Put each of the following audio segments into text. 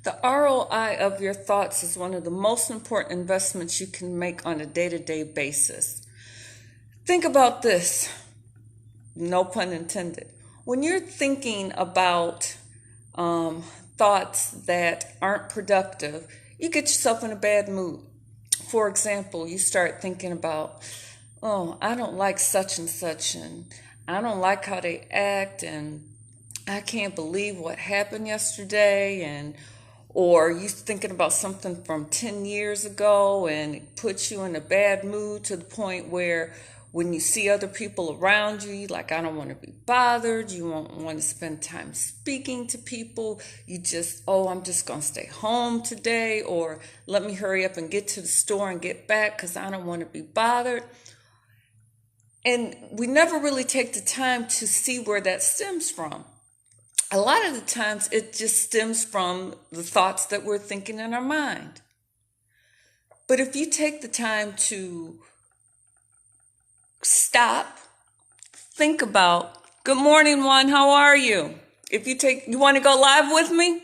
The ROI of your thoughts is one of the most important investments you can make on a day-to-day basis. Think about this, no pun intended. When you're thinking about thoughts that aren't productive, you get yourself in a bad mood. For example, you start thinking about, oh, I don't like such and such, and I don't like how they act, and I can't believe what happened yesterday, or you thinking about something from 10 years ago and it puts you in a bad mood to the point where when you see other people around you, you're like, I don't want to be bothered. You won't want to spend time speaking to people. You just, oh, I'm just going to stay home today, or let me hurry up and get to the store and get back because I don't want to be bothered. And we never really take the time to see where that stems from. A lot of the times it just stems from the thoughts that we're thinking in our mind. But if you take the time to stop, think about, good morning, Juan, how are you? You want to go live with me?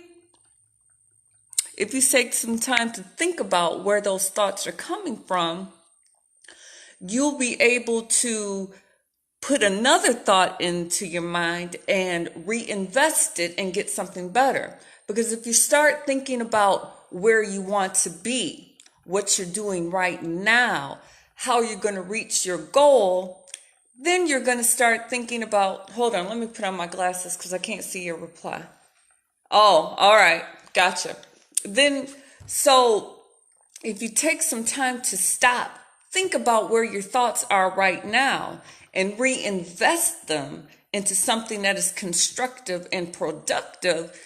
If you take some time to think about where those thoughts are coming from, you'll be able to put another thought into your mind and reinvest it and get something better. Because if you start thinking about where you want to be, what you're doing right now, how you're going to reach your goal, then you're going to start thinking about, hold on, let me put on my glasses because I can't see your reply. Oh, all right, gotcha. So if you take some time to stop, think about where your thoughts are right now and reinvest them into something that is constructive and productive,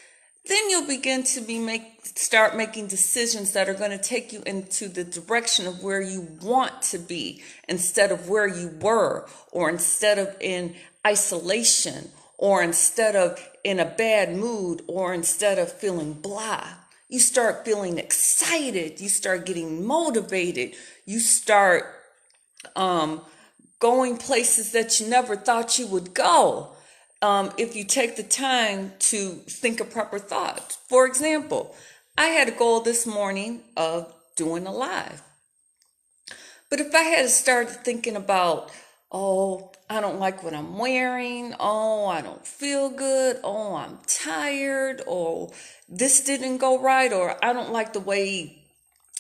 then you'll begin to start making decisions that are going to take you into the direction of where you want to be instead of where you were, or instead of in isolation, or instead of in a bad mood, or instead of feeling blah. You start feeling excited. You start getting motivated. You start going places that you never thought you would go. If you take the time to think of proper thoughts. For example, I had a goal this morning of doing a live. But if I had started thinking about, oh, I don't like what I'm wearing, oh, I don't feel good, oh, I'm tired, oh, this didn't go right, or I don't like the way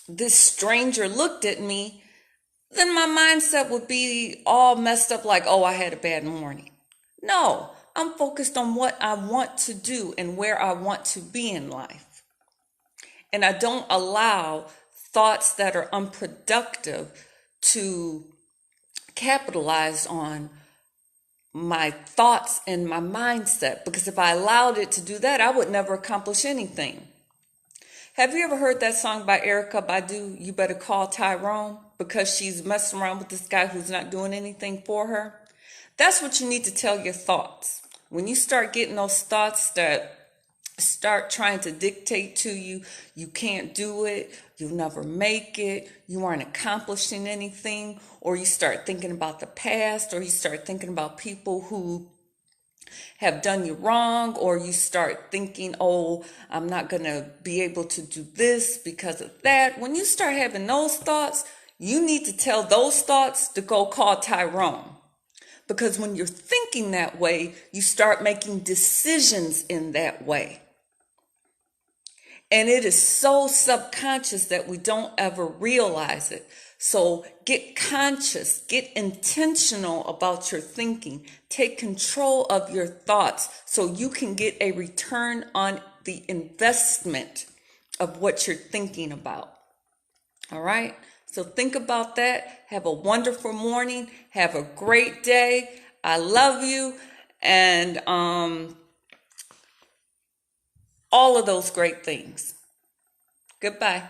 this stranger looked at me, then my mindset would be all messed up like, oh, I had a bad morning. No, I'm focused on what I want to do and where I want to be in life. And I don't allow thoughts that are unproductive to capitalize on my thoughts and my mindset. Because if I allowed it to do that, I would never accomplish anything. Have you ever heard that song by Erykah Badu, You Better Call Tyrone, because she's messing around with this guy who's not doing anything for her? That's what you need to tell your thoughts. When you start getting those thoughts that start trying to dictate to you, you can't do it, you'll never make it, you aren't accomplishing anything, or you start thinking about the past, or you start thinking about people who have done you wrong, or you start thinking, oh, I'm not going to be able to do this because of that. When you start having those thoughts, you need to tell those thoughts to go call Tyrone. Because when you're thinking that way, you start making decisions in that way. And it is so subconscious that we don't ever realize it. So get conscious, get intentional about your thinking. Take control of your thoughts so you can get a return on the investment of what you're thinking about. All right? So think about that. Have a wonderful morning. Have a great day. I love you. And all of those great things. Goodbye.